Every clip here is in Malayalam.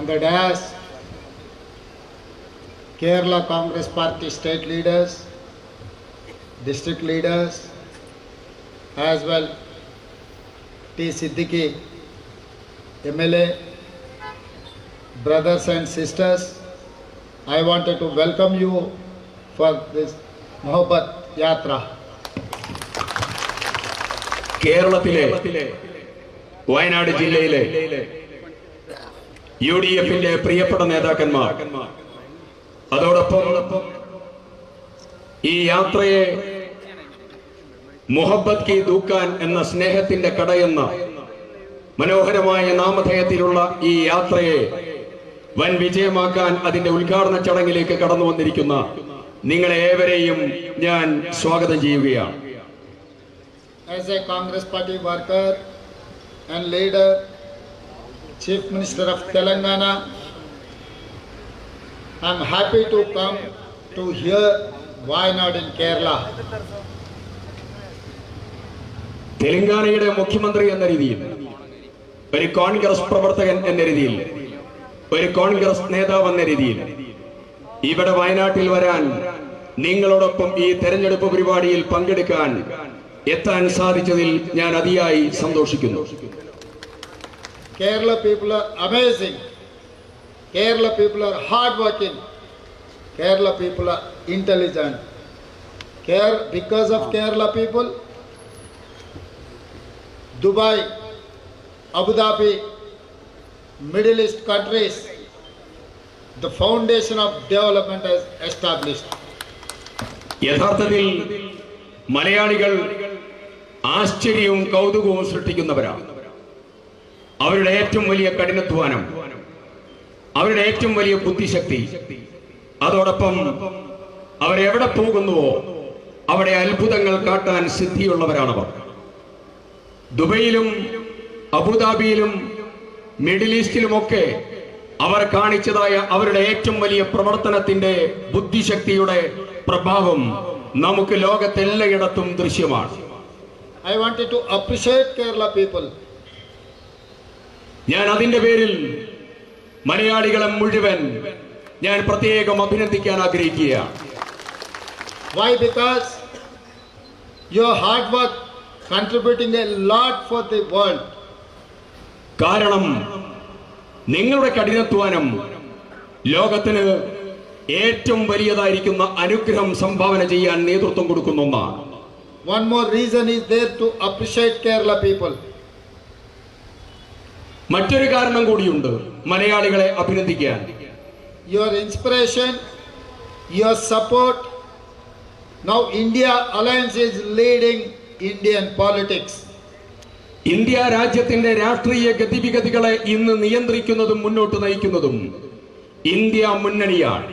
on the dais, Kerala Congress Party state leaders, district leaders, as well T. Siddiqui, MLA, brothers and sisters, I wanted to welcome you for this Mohabbat Yatra. കേരളത്തിലെ വയനാട് ജില്ലയിലെ UDF-ന്റെ പ്രിയപ്പെട്ട നേതാക്കന്മാർ, അതോടൊപ്പം ഈ യാത്രയെ മുഹബ്ബത്ത് കി ദുക്കാൻ എന്ന സ്നേഹത്തിന്റെ കടയെന്ന മനോഹരമായ നാമധേയത്തിലുള്ള ഈ യാത്രയെ വൻ വിജയമാക്കാൻ അതിന്റെ ഉദ്ഘാടന ചടങ്ങിലേക്ക് കടന്നു വന്നിരിക്കുന്ന നിങ്ങളെ ഏവരെയും ഞാൻ സ്വാഗതം ചെയ്യുകയാണ്. As a Congress Party worker and leader, Chief Minister of Telangana, I am happy to come to hear Wayanad in Kerala. തെലങ്കാനയുടെ മുഖ്യമന്ത്രി എന്ന രീതിയിൽ, ഒരു കോൺഗ്രസ് പ്രവർത്തകൻ എന്ന രീതിയിൽ, ഒരു കോൺഗ്രസ് നേതാവ് എന്ന രീതിയിൽ ഇവിടെ വയനാട്ടിൽ വരാൻ, നിങ്ങളോടൊപ്പം ഈ തെരഞ്ഞെടുപ്പ് പരിപാടിയിൽ പങ്കെടുക്കാൻ എത്താൻ സാധിച്ചതിൽ ഞാൻ അതിയായി സന്തോഷിക്കുന്നു. Kerala people are amazing. Kerala people are hardworking. Kerala people are intelligent. Because of Kerala people, Dubai, Abu Dhabi, Middle East countries, the foundation of development is established. യഥാർത്ഥത്തിൽ മലയാളികൾ ആശ്ചര്യവും കൗതുകവും സൃഷ്ടിക്കുന്നവരാണ്. അവരുടെ ഏറ്റവും വലിയ കഠിനാധ്വാനം, അവരുടെ ഏറ്റവും വലിയ ബുദ്ധിശക്തി, അതോടൊപ്പം അവരെവിടെ പോകുന്നുവോ അവിടെ അത്ഭുതങ്ങൾ കാട്ടാൻ സിദ്ധിയുള്ളവരാണവർ. ദുബൈയിലും അബുദാബിയിലും മിഡിൽ ഈസ്റ്റിലുമൊക്കെ അവർ കാണിച്ചതായ അവരുടെ ഏറ്റവും വലിയ പ്രവർത്തനത്തിന്റെ ബുദ്ധിശക്തിയുടെ പ്രഭാവം നമുക്ക് ലോകത്തെല്ലായിടത്തും ദൃശ്യമാണ്. I wanted to appreciate Kerala people. ഞാൻ അതിന്റെ പേരിൽ മലയാളികളെ മുഴുവൻ ഞാൻ പ്രത്യേകം അഭിനന്ദിക്കാൻ ആഗ്രഹിക്കുകയാണ്. Why? Because your hard work contributing a lot for the world. കാരണം നിങ്ങളുടെ കഠിനാധ്വാനം ലോകത്തിന് ഏറ്റവും വലിയതായിരിക്കുന്ന അനുഗ്രഹം സംഭാവന ചെയ്യാൻ നേതൃത്വം കൊടുക്കുന്ന ഒന്നാണ്. One more reason is there to appreciate Kerala people. മറ്റൊരു കാരണം കൂടിയുണ്ട് മലയാളികളെ അഭിനന്ദിക്കാൻ. Your inspiration, your support. Now India Alliance is leading Indian politics. India രാജ്യത്തിന്റെ രാഷ്ട്രീയ ഗതിവിഗതികളെ ഇന്ന് നിയന്ത്രിക്കുന്നതും മുന്നോട്ട് നയിക്കുന്നതും ഇന്ത്യ മുന്നണിയാണ്.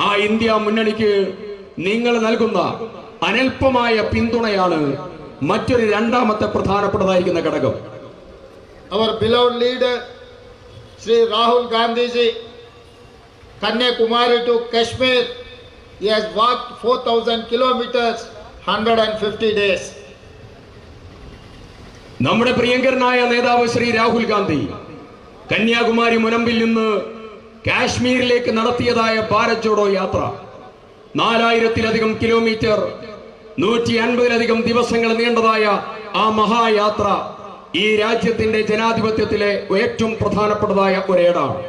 ആ ഇന്ത്യ മുന്നണിക്ക് നിങ്ങൾ നൽകുന്ന അനൽപമായ പിന്തുണയാണ് മറ്റൊരു രണ്ടാമത്തെ പ്രധാനപ്പെട്ടതായിരിക്കുന്ന ഘടകം. Our beloved leader Sri Rahul Gandhi ji, Kanyakumari to Kashmir, he has walked 4,000 kilometers, 150 days. നമ്മുടെ പ്രിയങ്കരനായ നേതാവ് ശ്രീ രാഹുൽ ഗാന്ധി കന്യാകുമാരി മുനമ്പിൽ നിന്ന് കാശ്മീരിലേക്ക് നടത്തിയതായ ഭാരത് ജോഡോ യാത്ര 4000-ലധികം കിലോമീറ്റർ, 150-ലധികം ദിവസങ്ങൾ നീണ്ടതായ ആ മഹായാത്ര ഈ രാജ്യത്തിന്റെ ജനാധിപത്യത്തിലെ ഏറ്റവും പ്രധാനപ്പെട്ടതായ ഒരേടാണ്.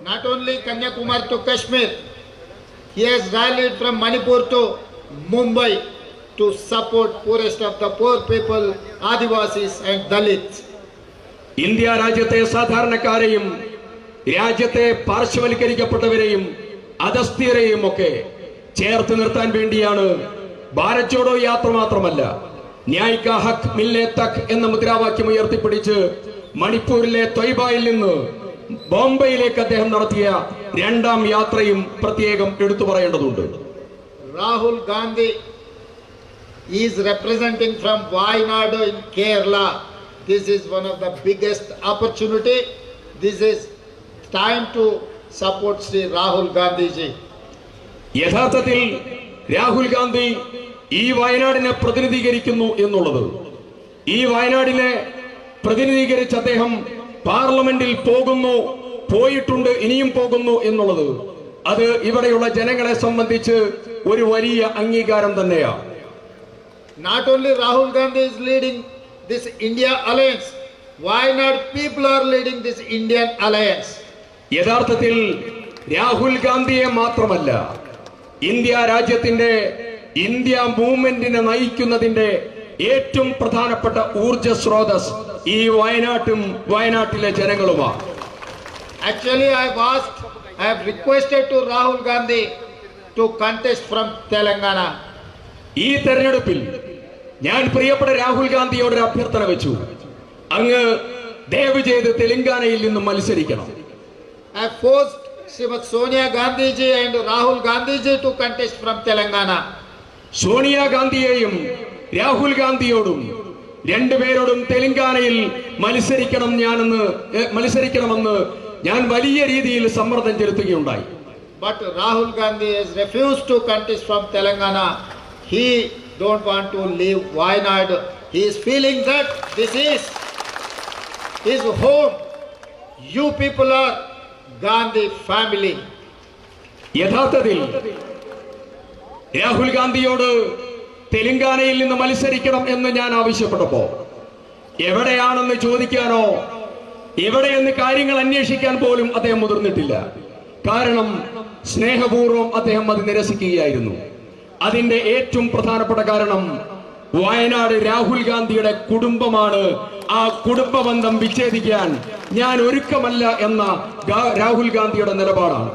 Not only Kanyakumari to Kashmir, he has rallied from Manipur to Mumbai to support poorest of the poor people, Adivasis and Dalits. India രാജ്യത്തെ സാധാരണക്കാരെയും രാജ്യത്തെ പാർശ്വവൽക്കരിക്കപ്പെട്ടവരെയും അധസ്ഥിതരെയും ഒക്കെ ചേർത്ത് നിർത്താൻ വേണ്ടിയാണ് ഭാരത് ജോഡോ യാത്ര മാത്രമല്ല, ന്യായ് കാ ഹക്ക് മിൽനെ തക് എന്ന മുദ്രാവാക്യം ഉയർത്തിപ്പിടിച്ച് മണിപ്പൂരിലെ ത്വയ്ബായിൽ നിന്ന് ബോംബെയിലേക്ക് അദ്ദേഹം നടത്തിയ രണ്ടാം യാത്രയും പ്രത്യേകം എടുത്തു പറയേണ്ടതുണ്ട്. Rahul Gandhi is representing from Wayanad in Kerala. This is one of the biggest opportunity. This is time to support Sri Rahul Gandhi ji. യഥാർത്ഥത്തിൽ രാഹുൽ ഗാന്ധി ഈ വയനാടിനെ പ്രതിനിധീകരിക്കുന്നു എന്നുള്ളത്, ഈ വയനാടിനെ പ്രതിനിധീകരിച്ച് അദ്ദേഹം പാർലമെന്റിൽ പോകുന്നു, പോയിട്ടുണ്ട്, ഇനിയും പോകുന്നു എന്നുള്ളത് അത് ഇവിടെയുള്ള ജനങ്ങളെ സംബന്ധിച്ച് ഒരു വലിയ അംഗീകാരം തന്നെയാണ്. Not only Rahul Gandhi is leading this India alliance, Wayanad people are leading this Indian alliance. യഥാർത്ഥത്തിൽ രാഹുൽ ഗാന്ധിയെ മാത്രമല്ല, ഇന്ത്യ രാജ്യത്തിന്റെ ഇന്ത്യ മൂവ്മെന്റിനെ നയിക്കുന്നതിന്റെ ഏറ്റവും പ്രധാനപ്പെട്ട ഊർജ സ്രോതസ് ഈ വയനാട്ടിലെ ജനങ്ങളുമാണ്. Actually, I have requested to Rahul Gandhi to contest from Telangana. ഈ തെരഞ്ഞെടുപ്പിൽ ഞാൻ പ്രിയപ്പെട്ട രാഹുൽ ഗാന്ധിയോട് ഒരു അഭ്യർത്ഥന വെച്ചു, അങ്ങ് ദയവ് ചെയ്ത് തെലങ്കാനയിൽ നിന്നും മത്സരിക്കണം. I forced Srimati Sonia Gandhi ji and Rahul Gandhi ji to contest from Telangana. സോണിയാഗാന്ധിയെയും Rahul ഗാന്ധിയോടും രണ്ടുപേരോടും തെലങ്കാനയിൽ മത്സരിക്കണമെന്ന് ഞാൻ വലിയ രീതിയിൽ സമ്മർദ്ദം ചെലുത്തുകയുണ്ടായി. But Rahul Gandhi has refused to contest from Telangana. He don't want to leave Wayanad. He is feeling that this is his home. You people are Gandhi family. യഥാർത്ഥത്തിൽ രാഹുൽ ഗാന്ധിയോട് തെലങ്കാനയിൽ നിന്ന് മത്സരിക്കണം എന്ന് ഞാൻ ആവശ്യപ്പെട്ടപ്പോ എവിടെയാണെന്ന് ചോദിക്കാനോ എവിടെയെന്ന് കാര്യങ്ങൾ അന്വേഷിക്കാൻ പോലും അദ്ദേഹം മുതിർന്നിട്ടില്ല. കാരണം സ്നേഹപൂർവ്വം അദ്ദേഹം അത് നിരസിക്കുകയായിരുന്നു. അതിന്റെ ഏറ്റവും പ്രധാനപ്പെട്ട കാരണം വയനാട് രാഹുൽ ഗാന്ധിയുടെ കുടുംബമാണ്. ആ കുടുംബ ബന്ധം വിച്ഛേദിക്കാൻ ഞാൻ ഒരുക്കമല്ല എന്ന രാഹുൽ ഗാന്ധിയുടെ നിലപാടാണ്.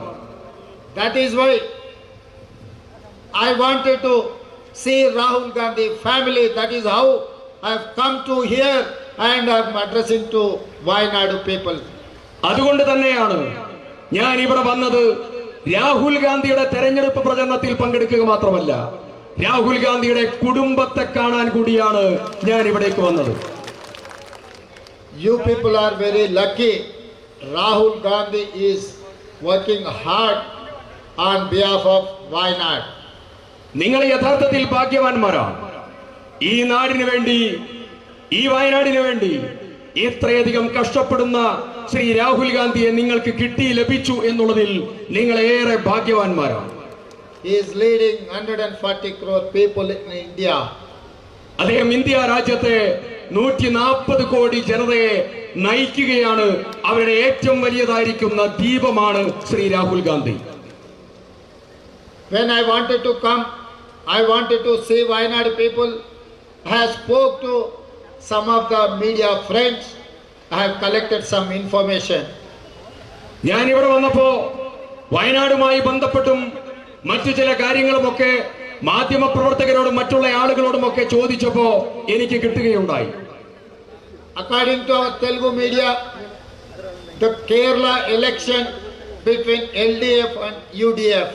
That is why I wanted to see Rahul Gandhi family. That is how I have come to here and I am addressing to Wayanad people. അതുകൊണ്ട് തന്നെയാണ് ഞാൻ ഇവിടെ വന്നത്. രാഹുൽ ഗാന്ധിയുടെ തെരഞ്ഞെടുപ്പ് പ്രചരണത്തിൽ പങ്കെടുക്കുക മാത്രമല്ല, രാഹുൽ ഗാന്ധിയുടെ കുടുംബത്തെ കാണാൻ കൂടിയാണ് ഞാൻ ഇവിടേക്ക് വന്നത്. You people are very lucky. Rahul Gandhi is working hard on behalf of Wayanad. നിങ്ങൾ യഥാർത്ഥത്തിൽ ഭാഗ്യവാന്മാരാണ്. ഈ നാടിന് വേണ്ടി, ഈ വയനാടിന് വേണ്ടി ഇത്രയധികം കഷ്ടപ്പെടുന്ന ശ്രീ രാഹുൽ ഗാന്ധിയെ നിങ്ങൾക്ക് ലഭിച്ചു എന്നുള്ളതിൽ നിങ്ങൾ ഏറെ ഭാഗ്യവാന്മാരാണ്. He is leading 140 crore people in India. അദ്ദേഹം ഇന്ത്യ രാജ്യത്തെ 140 കോടി ജനതയെ നയിക്കുകയാണ്. അവരുടെ ഏറ്റവും വലിയതായിരിക്കുന്ന ദീപമാണ് Shri Rahul Gandhi. When I wanted to come, I wanted to see Wayanad people. I have spoke to some of the media friends. I have collected some information. ഞാൻ ഇവിടെ വന്നപ്പോ വയനാടുമായി ബന്ധപ്പെട്ടും മറ്റു ചില കാര്യങ്ങളുമൊക്കെ മാധ്യമപ്രവർത്തകരോടും മറ്റുള്ള ആളുകളോടുമൊക്കെ ചോദിച്ചപ്പോ എനിക്ക് കിട്ടുകയുണ്ടായി. According to our Telugu media, the Kerala election between LDF and UDF.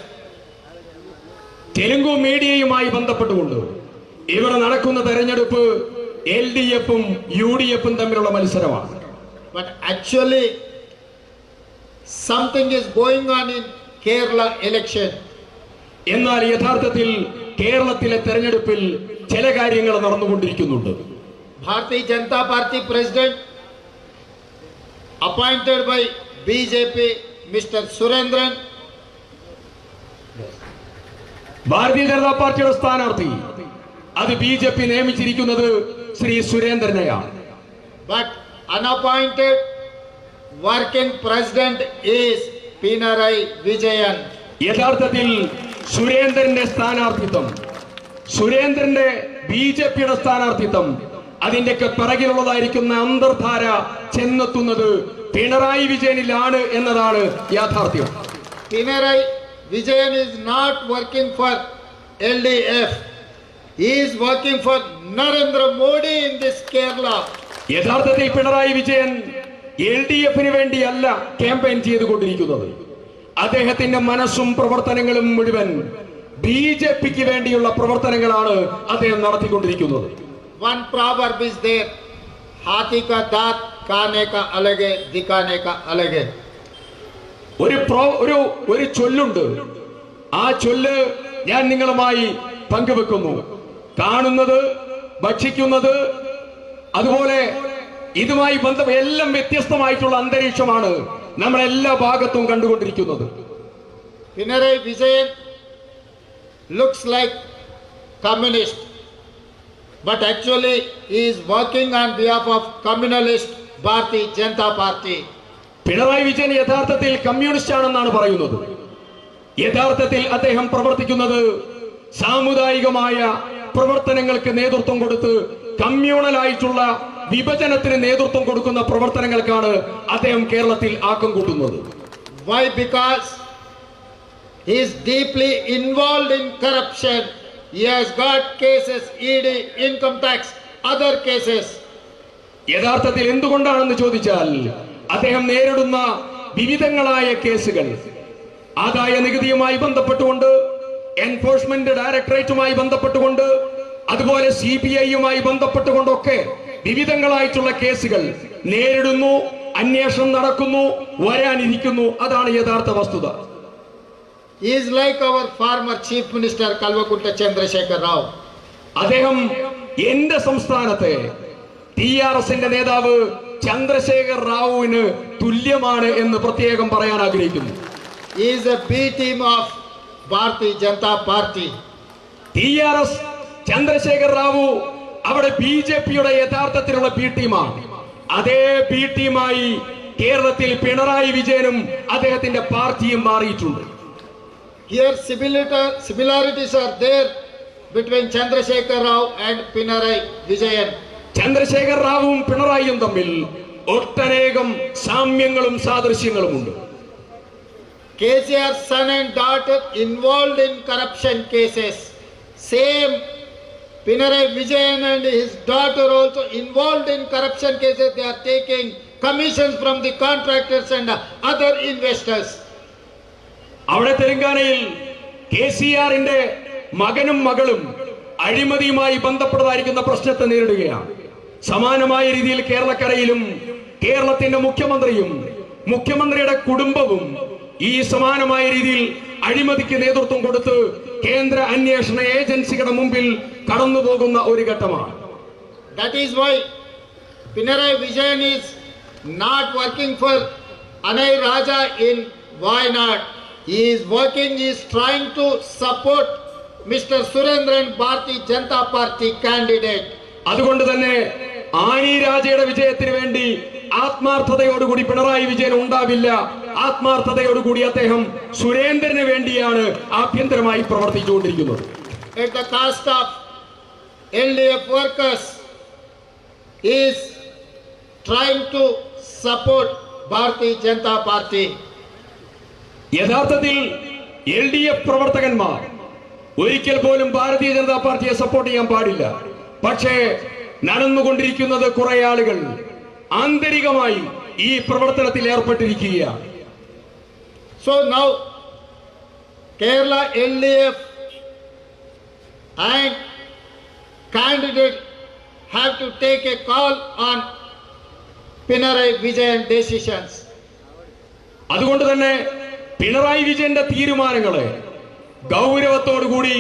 Telugu മീഡിയയുമായി ബന്ധപ്പെട്ടുകൊണ്ട് ഇവിടെ നടക്കുന്ന തെരഞ്ഞെടുപ്പ് LDF-ഉം UDF-ഉം തമ്മിലുള്ള മത്സരമാണ്. But actually, something is going on in Kerala election. എന്നാൽ യഥാർത്ഥത്തിൽ കേരളത്തിലെ തെരഞ്ഞെടുപ്പിൽ ചില കാര്യങ്ങൾ നടന്നുകൊണ്ടിരിക്കുന്നുണ്ട്. Bharatiya Janata Party president appointed by BJP, Mr. Surendran. Bharatiya Janata പാർട്ടിയുടെ സ്ഥാനാർത്ഥി അത് BJP നിയമിച്ചിരിക്കുന്നത് Shri സുരേന്ദ്രനെയാണ്. But unappointed working president is Pinarayi Vijayan. യഥാർത്ഥത്തിൽ സുരേന്ദ്രന്റെ സ്ഥാനാർത്ഥിത്വം, സുരേന്ദ്രന്റെ BJPയുടെ സ്ഥാനാർത്ഥിത്വം, അതിന്റെയൊക്കെ പിറകിലുള്ളതായിരിക്കുന്ന അന്തർധാര ചെന്നെത്തുന്നത് പിണറായി വിജയനിലാണ് എന്നതാണ് യാഥാർത്ഥ്യം. Pinarayi Vijayan is not working for LDF. He is working for Narendra Modi in this Kerala. യഥാർത്ഥത്തിൽ പിണറായി വിജയൻ LDF-ന് വേണ്ടിയല്ല ക്യാമ്പയിൻ ചെയ്തുകൊണ്ടിരിക്കുന്നത്. അദ്ദേഹത്തിന്റെ മനസ്സും പ്രവർത്തനങ്ങളും മുഴുവൻ BJPക്ക് വേണ്ടിയുള്ള പ്രവർത്തനങ്ങളാണ് അദ്ദേഹം നടത്തിക്കൊണ്ടിരിക്കുന്നത്. One proverb is there, हाथी का दांत खाने का अलग है, दिखाने का अलग है. ഒരു ചൊല്ലുണ്ട്. ആ ചൊല്ല് ഞാൻ നിങ്ങളുമായി പങ്കുവെക്കുന്നു. കാണുന്നത്, ഭക്ഷിക്കുന്നത്, അതുപോലെ ഇതുമായി എല്ലാം വ്യത്യസ്തമായിട്ടുള്ള അന്തരീക്ഷമാണ് നമ്മൾ എല്ലാ ഭാഗത്തും കണ്ടുകൊണ്ടിരിക്കുന്നത്. Pinarayi Vijayan looks like communist, but actually he is working on behalf of communalist Bharatiya Janata Party. Pinarayi Vijayan യഥാർത്ഥത്തിൽ കമ്മ്യൂണിസ്റ്റ് ആണെന്നാണ് പറയുന്നത്. യഥാർത്ഥത്തിൽ അദ്ദേഹം പ്രവർത്തിക്കുന്നത് സാമുദായികമായ പ്രവർത്തനങ്ങൾക്ക് നേതൃത്വം കൊടുത്ത് കമ്മ്യൂണലായിട്ടുള്ള വിഭജനത്തിന് നേതൃത്വം കൊടുക്കുന്ന പ്രവർത്തനങ്ങൾക്കാണ് അദ്ദേഹം കേരളത്തിൽ ആക്കം കൂട്ടുന്നത്. Why? Because he is deeply involved in corruption. He has got cases, ED, income tax, other cases. യഥാർത്ഥത്തിൽ എന്തുകൊണ്ടാണെന്ന് ചോദിച്ചാൽ അദ്ദേഹം നേരിടുന്ന വിവിധങ്ങളായ കേസുകൾ ആദായ നികുതിയുമായി ബന്ധപ്പെട്ടുകൊണ്ട്, എൻഫോഴ്സ്മെന്റ് ഡയറക്ടറേറ്റുമായി ബന്ധപ്പെട്ടുകൊണ്ട്, അതുപോലെ CBIയുമായി ബന്ധപ്പെട്ടുകൊണ്ടൊക്കെ വിവിധങ്ങളായിട്ടുള്ള കേസുകൾ നേരിടുന്നു, അന്വേഷണം നടക്കുന്നു, വരാനിരിക്കുന്നു. അതാണ് യഥാർത്ഥ വസ്തുത. He is like our former Chief Minister Kalvakunta Chandrasekhar Rao. അദ്ദേഹം എന്റെ സംസ്ഥാനത്തെ TRSന്റെ നേതാവ് ചന്ദ്രശേഖർ റാവുവിന് തുല്യമാണ് എന്ന് പ്രത്യേകം പറയാൻ ആഗ്രഹിക്കുന്നു. He is a B team of Bharatiya Janata Party. TRS Chandrasekhar Rao അവിടെ BJPയുടെ യഥാർത്ഥത്തിലുള്ള B ടീമാണ്. അതേ B ടീമായി കേരളത്തിൽ പിണറായി വിജയനും അദ്ദേഹത്തിന്റെ പാർട്ടിയും മാറിയിട്ടുണ്ട്. Here similarities are there between Chandrasekhar Rao and Pinarayi Vijayan. Chandrasekhar റാവുവും പിണറായിയും തമ്മിൽ ഒട്ടനേകം സാമ്യങ്ങളും സാദൃശ്യങ്ങളുമുണ്ട്. KCR's son and daughter involved in corruption cases. Same Pinarayi Vijayan and his daughter also involved in corruption cases. They are taking commissions from the contractors and other investors. അവിടെ തെലങ്കാനയിൽ KCRന്റെ മകനും മകളും അഴിമതിയുമായി ബന്ധപ്പെട്ടതായിരിക്കുന്ന പ്രശ്നത്തെ നേരിടുകയാണ്. സമാനമായ രീതിയിൽ കേരളക്കരയിലും കേരളത്തിന്റെ മുഖ്യമന്ത്രിയും മുഖ്യമന്ത്രിയുടെ കുടുംബവും ഈ സമാനമായ രീതിയിൽ അഴിമതിക്ക് നേതൃത്വം കൊടുത്ത് കേന്ദ്ര അന്വേഷണ ഏജൻസികളുടെ മുമ്പിൽ കടന്നു പോകുന്ന ഒരു ഘട്ടമാണ്. That is why Pinarayi Vijayan is not working for Anai Raja in Wayanad. He is working, he is trying to support Mr. Surendran, Bharatiya Janata Party candidate. അതുകൊണ്ട് തന്നെ ആനി രാജയുടെ വിജയത്തിന് വേണ്ടി ആത്മാർത്ഥതയോടുകൂടി പിണറായി വിജയൻ ഉണ്ടാവില്ല. ആത്മാർത്ഥതയോടുകൂടി അദ്ദേഹം സുരേന്ദ്രന് വേണ്ടിയാണ് ആഭ്യന്തരമായി പ്രവർത്തിച്ചുകൊണ്ടിരിക്കുന്നത്. At the cost of LDF workers, he is trying to support Bharatiya Janata Party. യഥാർത്ഥത്തിൽ LDF പ്രവർത്തകന്മാർ ഒരിക്കൽ പോലും ഭാരതീയ ജനതാ പാർട്ടിയെ സപ്പോർട്ട് ചെയ്യാൻ പാടില്ല. പക്ഷേ നടന്നുകൊണ്ടിരിക്കുന്നത് കുറെ ആളുകൾ ആന്തരികമായി ഈ പ്രവർത്തനത്തിൽ ഏർപ്പെട്ടിരിക്കുകയാണ്. So now Kerala LDF and candidate have to take a call on Pinarayi Vijayan decisions. അതുകൊണ്ട് തന്നെ പിണറായി വിജയന്റെ തീരുമാനങ്ങളെ ഗൗരവത്തോടുകൂടി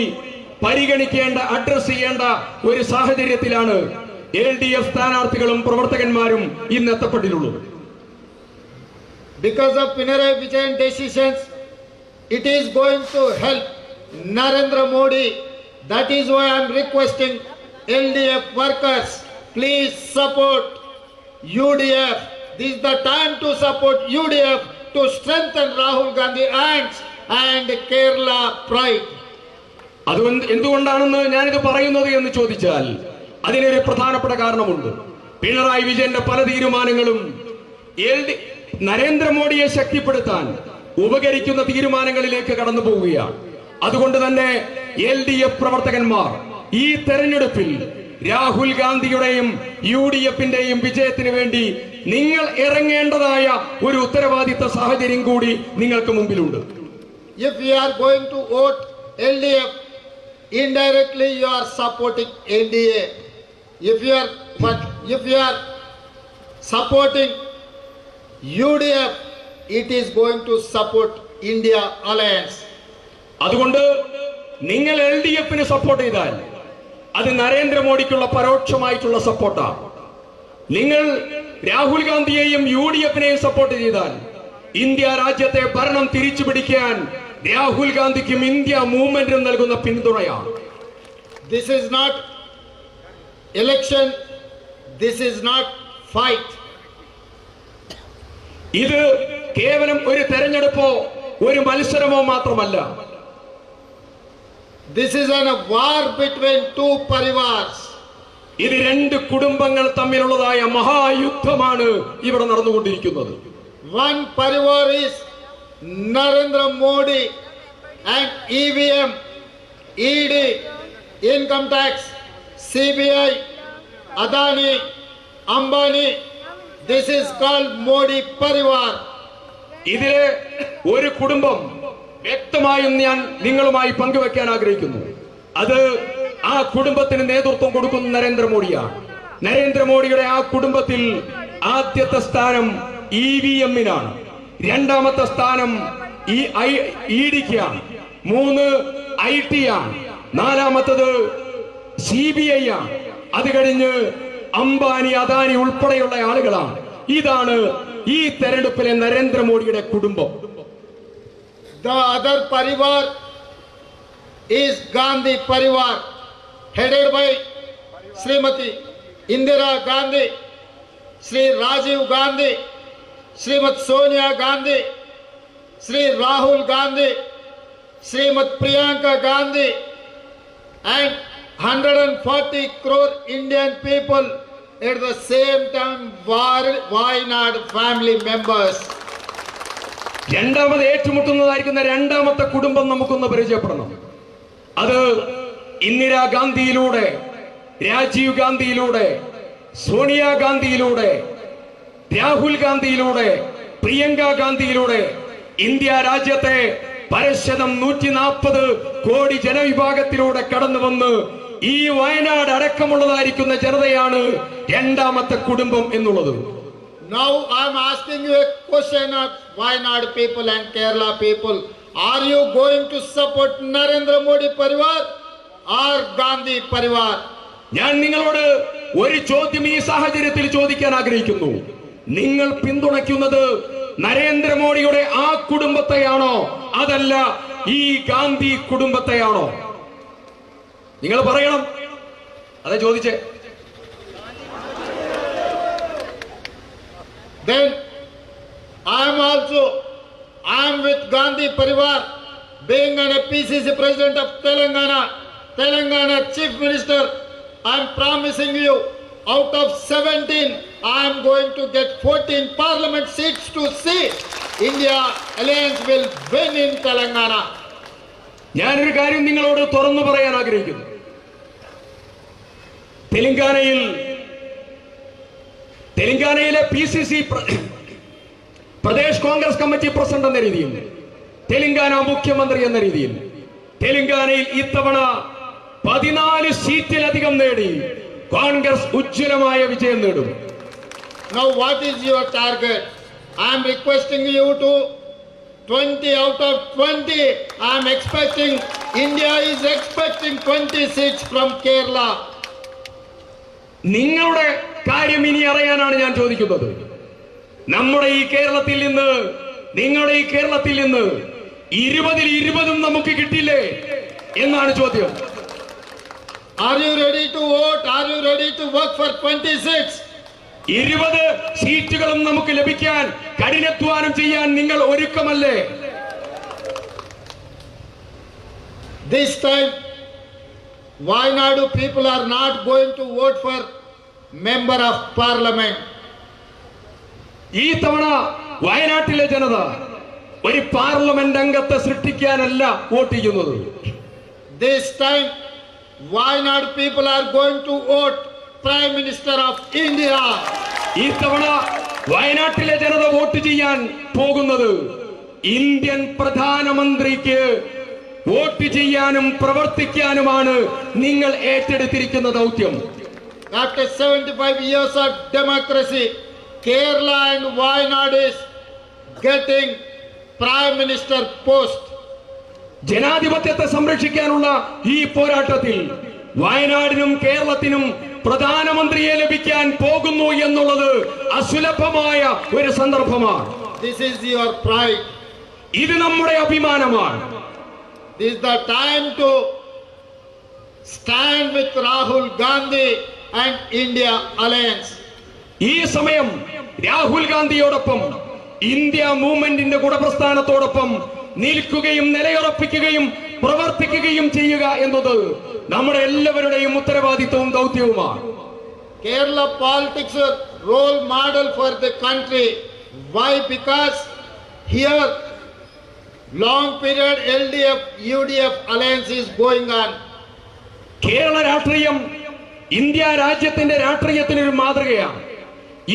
പരിഗണിക്കേണ്ട, അഡ്രസ് ചെയ്യേണ്ട ഒരു സാഹചര്യത്തിലാണ് LDF സ്ഥാനാർത്ഥികളും പ്രവർത്തകന്മാരും ഇന്ന് എത്തപ്പെട്ടിട്ടുള്ളത്. Because of Pinarayi Vijayan decisions, it is going to help Narendra Modi. That is why I am requesting LDF workers, please support UDF. This is the time to support UDF to strengthen Rahul Gandhi and Kerala pride. അതുകൊണ്ട് എന്തുകൊണ്ടാണെന്ന് ഞാനിത് പറയുന്നത് എന്ന് ചോദിച്ചാൽ അതിനൊരു പ്രധാനപ്പെട്ട കാരണമുണ്ട്. പിണറായി വിജയന്റെ പല തീരുമാനങ്ങളും നരേന്ദ്രമോദിയെ ശക്തിപ്പെടുത്താൻ ഉപകരിക്കുന്ന തീരുമാനങ്ങളിലേക്ക് കടന്നു പോവുകയാണ്. അതുകൊണ്ട് തന്നെ LDF പ്രവർത്തകന്മാർ ഈ തെരഞ്ഞെടുപ്പിൽ രാഹുൽ ഗാന്ധിയുടെയും UDFന്റെയും വിജയത്തിന് വേണ്ടി നിങ്ങൾ ഇറങ്ങേണ്ടതായ ഒരു ഉത്തരവാദിത്ത സാഹചര്യം കൂടി നിങ്ങൾക്ക് മുമ്പിലുണ്ട്. If you are going to vote LDF, indirectly you are supporting NDA. If you are supporting UDF, it is going to support India Alliance. അതുകൊണ്ട് നിങ്ങൾ LDFന് സപ്പോർട്ട് ചെയ്താൽ അത് നരേന്ദ്രമോദിക്കുള്ള പരോക്ഷമായിട്ടുള്ള സപ്പോർട്ടാണ്. നിങ്ങൾ രാഹുൽ ഗാന്ധിയെയും UDFനെയും സപ്പോർട്ട് ചെയ്താൽ ഇന്ത്യ രാജ്യത്തെ ഭരണം തിരിച്ചു പിടിക്കാൻ രാഹുൽ ഗാന്ധിക്കും ഇന്ത്യ മൂവ്മെന്റിനും നൽകുന്ന പിന്തുണയാണ്. This is not election, this is not fight. ഇത് കേവലം ഒരു തെരഞ്ഞെടുപ്പോ ഒരു മത്സരമോ മാത്രമല്ല. This is a war between two parivars. ഇത് രണ്ട് കുടുംബങ്ങൾ തമ്മിലുള്ളതായ മഹായുദ്ധമാണ് ഇവിടെ നടന്നുകൊണ്ടിരിക്കുന്നത്. One parivar is Narendra Modi and EVM, ED, income tax, CBI, Adani, Ambani. This is called Modi Parivar. ഇതിലെ ഒരു കുടുംബം വ്യക്തമായും ഞാൻ നിങ്ങളുമായി പങ്കുവെക്കാൻ ആഗ്രഹിക്കുന്നു. അത് ആ കുടുംബത്തിന് നേതൃത്വം കൊടുക്കുന്ന നരേന്ദ്രമോദിയാണ്. നരേന്ദ്രമോദിയുടെ ആ കുടുംബത്തിൽ ആദ്യത്തെ സ്ഥാനം EVM-നാണ്, രണ്ടാമത്തെ സ്ഥാനം ED-ക്കാണ്, 3 IT ആണ്, നാലാമത്തത് CBI ആണ്, അത് കഴിഞ്ഞ് അംബാനി, അദാനി ഉൾപ്പെടെയുള്ള ആളുകളാണ്. ഇതാണ് ഈ തെരഞ്ഞെടുപ്പിലെ നരേന്ദ്രമോദിയുടെ കുടുംബം. The other parivar is Gandhi Parivar, headed by Srimati Indira Gandhi, Sri Rajiv Gandhi, Srimati Sonia Gandhi, Sri Rahul Gandhi, Srimati Priyanka Gandhi, and 140 crore Indian people at the same time Wayanad family members. രണ്ടാമത് ഏറ്റുമുട്ടുന്നതായിരിക്കുന്ന രണ്ടാമത്തെ കുടുംബം നമുക്കൊന്ന് പരിചയപ്പെടണം. അത് ഇന്ദിരാഗാന്ധിയിലൂടെ, രാജീവ് ഗാന്ധിയിലൂടെ, സോണിയാഗാന്ധിയിലൂടെ, രാഹുൽ ഗാന്ധിയിലൂടെ, പ്രിയങ്ക ഗാന്ധിയിലൂടെ ഇന്ത്യ രാജ്യത്തെ പരശതം 140 കോടി ജനവിഭാഗത്തിലൂടെ കടന്നു വന്ന് ഈ വയനാട് അടക്കമുള്ളതായിരിക്കുന്ന ജനതയാണ് രണ്ടാമത്തെ കുടുംബം എന്നുള്ളത്. Now I am asking you a question of Wayanad people and Kerala people. Are you going to support Narendra Modi Parivar or Gandhi Parivar? ഞാൻ നിങ്ങളോട് ഒരു ചോദ്യം ഈ സാഹചര്യത്തിൽ ചോദിക്കാൻ ആഗ്രഹിക്കുന്നു. നിങ്ങൾ പിന്തുണയ്ക്കുന്നത് നരേന്ദ്രമോദിയുടെ ആ കുടുംബത്തെയാണോ അതല്ല ഈ ഗാന്ധി കുടുംബത്തെയാണോ? നിങ്ങൾ പറയണം. അതെ ചോദിച്ചേ. Then I am with Gandhi Parivar, being an PCC president of Telangana Chief Minister. I am promising you, out of 17, I am going to get 14 parliament seats to see India Alliance will win in Telangana. ഞാനൊരു കാര്യം നിങ്ങളോട് തുറന്നു പറയാൻ ആഗ്രഹിക്കുന്നു. തെലങ്കാനയിലെ PCC Pradesh Congress committee president എന്ന രീതിയിൽ, തെലങ്കാന മുഖ്യമന്ത്രി എന്ന രീതിയിൽ തെലങ്കാനയിൽ ഇത്തവണ 14 സീറ്റിലധികം നേടി കോൺഗ്രസ് ഉജ്ജ്വലമായ വിജയം നേടും. Now what is your target? I am requesting you to 20 out of 20. I am expecting, India is expecting 20 seats from Kerala. നിങ്ങളുടെ കാര്യം ഇനി അറിയാനാണ് ഞാൻ ചോദിക്കുന്നത്. നമ്മുടെ ഈ കേരളത്തിൽ നിന്ന്, നിങ്ങളുടെ ഈ കേരളത്തിൽ നിന്ന് 20-ൽ 20 നമുക്ക് കിട്ടില്ലേ എന്നാണ് ചോദ്യം. Are you ready to vote? Are you ready to work for 26? 20 സീറ്റുകളും നമുക്ക് ലഭിക്കാൻ കഠിനാധ്വാനം ചെയ്യാൻ നിങ്ങൾ ഒരുക്കമല്ലേ? This time, Wayanadu people are not going to vote for member of parliament. ഈ തവണ വയനാട്ടിലെ ജനത ഒരു പാർലമെന്റ് അംഗത്തെ സൃഷ്ടിക്കാനല്ല വോട്ട് ചെയ്യുന്നത്. This time, Wayanadu people are going to vote Prime Minister of India. ഈ തവണ വയനാട്ടിലെ ജനത വോട്ട് ചെയ്യാൻ പോകുന്നത് ഇന്ത്യൻ പ്രധാനമന്ത്രിക്ക് വോട്ട് ചെയ്യാനും പ്രവർത്തിക്കാനുമാണ് നിങ്ങൾ ഏറ്റെടുത്തിരിക്കുന്ന ദൗത്യം. After 75 years of democracy, Kerala and Wayanad is getting Prime Minister post. ജനാധിപത്യത്തെ സംരക്ഷിക്കാനുള്ള ഈ പോരാട്ടത്തിൽ വയനാടിനും കേരളത്തിനും പ്രധാനമന്ത്രിയെ ലഭിക്കാൻ പോകുന്നു എന്നുള്ളത് അസുലഭമായ ഒരു സന്ദർഭമാണ്. this is your pride. ഇത് നമ്മുടെ അഭിമാനമാണ്. This is the time to stand with Rahul Gandhi and India Alliance. ഈ സമയം രാഹുൽ ഗാന്ധിയോടൊപ്പം ഇന്ത്യ മൂവ്മെന്റിന്റെ ഗുണപ്രസ്ഥാനത്തോടൊപ്പം നിൽക്കുകയും നിലയുറപ്പിക്കുകയും പ്രവർത്തിക്കുകയും ചെയ്യുക എന്നത് നമ്മുടെ എല്ലാവരുടെയും ഉത്തരവാദിത്വവും ദൗത്യവുമാണ്. Kerala politics are role model for the country. Why? Because here long period LDF UDF alliance is going on. Kerala രാഷ്ട്രീയം ഇന്ത്യ രാജ്യത്തിന്റെ രാഷ്ട്രീയത്തിനൊരു മാതൃകയാണ്.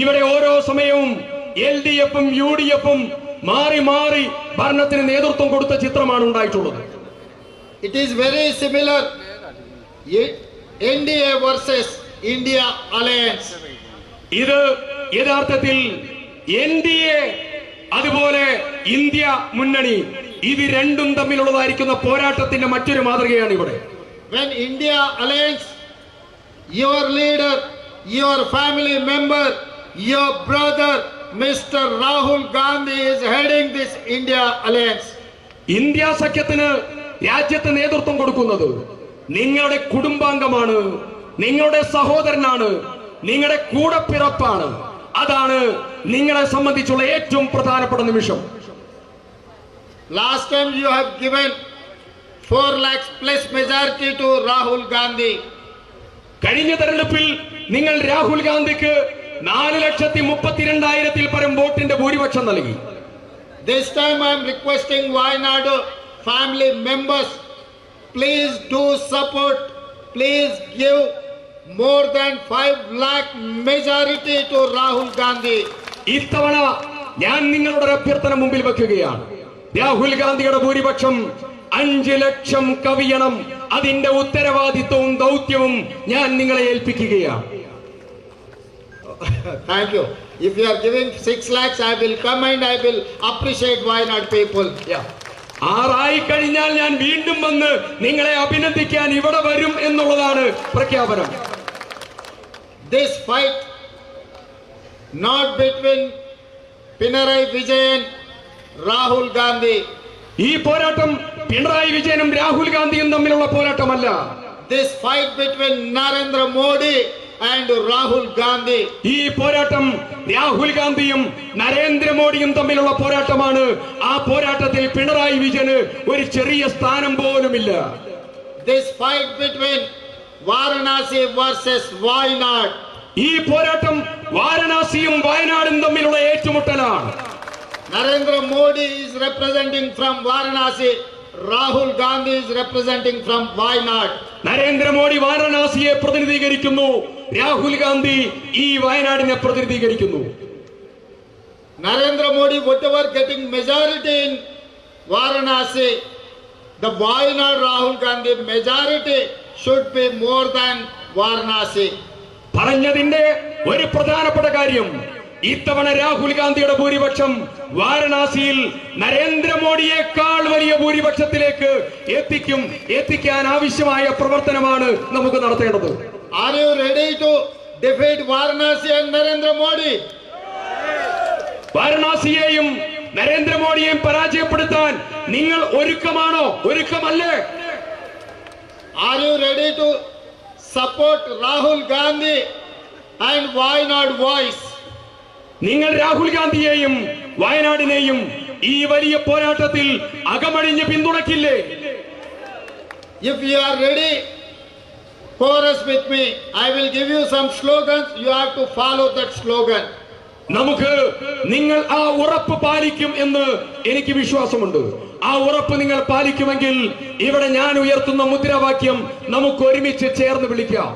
ഇവിടെ ഓരോ സമയവും LDF-ഉം UDF-ഉം മാറി മാറി ഭരണത്തിന് നേതൃത്വം കൊടുത്ത ചിത്രമാണ് ഉണ്ടായിട്ടുള്ളത്. It is very similar. NDA versus India alliance. ഇത് യഥാർത്ഥത്തിൽ NDA അതുപോലെ ഇന്ത്യ മുന്നണി ഇത് രണ്ടും തമ്മിലുള്ളതായിരിക്കുന്ന പോരാട്ടത്തിന്റെ മറ്റൊരു മാതൃകയാണ് ഇവിടെ. When India alliance, your leader, your family member, your brother, Mr. Rahul Gandhi is heading this India alliance. India സഖ്യത്തിന് രാജ്യത്ത് നേതൃത്വം കൊടുക്കുന്നത് നിങ്ങളുടെ കുടുംബാംഗമാണ്, നിങ്ങളുടെ സഹോദരനാണ്, നിങ്ങളുടെ കൂടപ്പിറപ്പാണ്. അതാണ് നിങ്ങളെ സംബന്ധിച്ചുള്ള ഏറ്റവും പ്രധാനപ്പെട്ട നിമിഷം. Last time you have given 4 lakhs plus majority to Rahul Gandhi. കഴിഞ്ഞ തെരഞ്ഞെടുപ്പിൽ നിങ്ങൾ രാഹുൽ ഗാന്ധിക്ക് 4,32,000 പരം വോട്ടിന്റെ ഭൂരിപക്ഷം നൽകി. This time I am requesting Wayanadu family members, please do support, please give more than 5 lakh majority to Rahul Gandhi. ഇത്തവണ ഞാൻ നിങ്ങളുടെ അഭ്യർത്ഥന മുമ്പിൽ വെക്കുകയാണ്. രാഹുൽ ഗാന്ധിയുടെ ഭൂരിപക്ഷം 5 ലക്ഷം കവിയണം. അതിന്റെ ഉത്തരവാദിത്വവും ദൗത്യവും ഞാൻ നിങ്ങളെ ഏൽപ്പിക്കുകയാണ്. Thank you. If you are giving 6 lakhs, I will come and I will appreciate Wayanad people. 6 കഴിഞ്ഞാൽ ഞാൻ വീണ്ടും വന്ന് നിങ്ങളെ അഭിനന്ദിക്കാൻ ഇവിടെ വരും എന്നുള്ളതാണ് പ്രഖ്യാപനം. This fight not between Pinarayi Vijayan, Rahul Gandhi. ഈ പോരാട്ടം പിണറായി വിജയനും രാഹുൽ ഗാന്ധിയും തമ്മിലുള്ള പോരാട്ടമല്ല. This fight between Narendra Modi and Rahul Gandhi. ഈ പോരാട്ടം രാഹുൽ ഗാന്ധിയും നരേന്ദ്രമോദിയും തമ്മിലുള്ള പോരാട്ടമാണ്. ആ പോരാട്ടത്തിൽ പിണറായി വിജയന് ഒരു ചെറിയ സ്ഥാനം പോലുമില്ല. This fight between Varanasi versus Wayanad. ഈ പോരാട്ടം വാരണാസിയും വയനാടും തമ്മിലുള്ള ഏറ്റുമുട്ടലാണ്. Narendra Modi is representing from Varanasi, Rahul Gandhi is representing from Wayanad. Narendra Modi വാരണാസിയെ പ്രതിനിധീകരിക്കുന്നു, രാഹുൽ ഗാന്ധി ഈ വയനാടിനെ പ്രതിനിധീകരിക്കുന്നു. Narendra Modi, whatever getting majority in Varanasi, the Wayanad Rahul Gandhi majority should be more than Varanasi. പറഞ്ഞതിന്റെ ഒരു പ്രധാനപ്പെട്ട കാര്യം, ഇത്തവണ രാഹുൽ ഗാന്ധിയുടെ ഭൂരിപക്ഷം വാരണാസിയിൽ നരേന്ദ്രമോദിയേക്കാൾ വലിയ ഭൂരിപക്ഷത്തിലേക്ക് എത്തിക്കാൻ ആവശ്യമായ പ്രവർത്തനമാണ് നമുക്ക് നടത്തേണ്ടത്. Are you ready to defeat Varanasi and Narendra Modi? വാരണാസിയെയും നരേന്ദ്രമോദിയെയും പരാജയപ്പെടുത്താൻ നിങ്ങൾ ഒരുക്കമാണോ? ഒരുക്കമല്ലേ? Are you ready to support Rahul Gandhi and Wayanad voice? നിങ്ങൾ രാഹുൽ ഗാന്ധിയെയും വയനാടിനെയും ഈ വലിയ പോരാട്ടത്തിൽ അകമഴിഞ്ഞ് പിന്തുണയ്ക്കില്ലേ? If you are ready, chorus with me. I will give you some slogans. You have to follow that slogan. നമുക്ക് നിങ്ങൾ ആ ഉറപ്പ് പാലിക്കും എന്ന് എനിക്ക് വിശ്വാസമുണ്ട്. ആ ഉറപ്പ് നിങ്ങൾ പാലിക്കുമെങ്കിൽ ഇവിടെ ഞാൻ ഉയർത്തുന്ന മുദ്രാവാക്യം നമുക്ക് ഒരുമിച്ച് ചേർന്ന് വിളിക്കാം.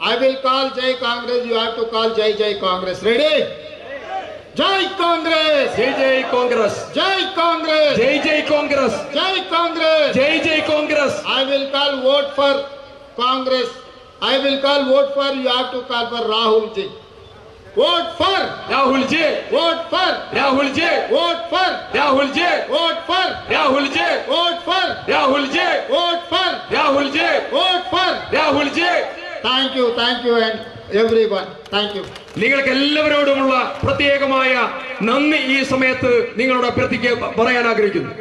I will call Jai Congress. You have to call Jai Jai Congress. Ready? Jai Congress. ജയ് ജയ് കോൺഗ്രസ്. Jai Congress. ജയ് ജയ് കോൺഗ്രസ്. Jai Congress. ജയ് ജയ് Congress. I will call vote for Congress. I will call vote for. You have to call for Rahul Ji. Vote for. Rahul G. Vote for. Rahul G. Vote for. Rahul G. Vote for. Rahul G. Vote for. Rahul G. Vote for. Rahul G. Vote for. Rahul G. Thank you and everyone. Thank you. നിങ്ങൾക്ക് എല്ലാവരോടുമുള്ള പ്രത്യേകമായ നന്ദി ഈ സമയത്ത് നിങ്ങളോട് അഭ്യർത്ഥിക്കാൻ പറയാൻ ആഗ്രഹിക്കുന്നു.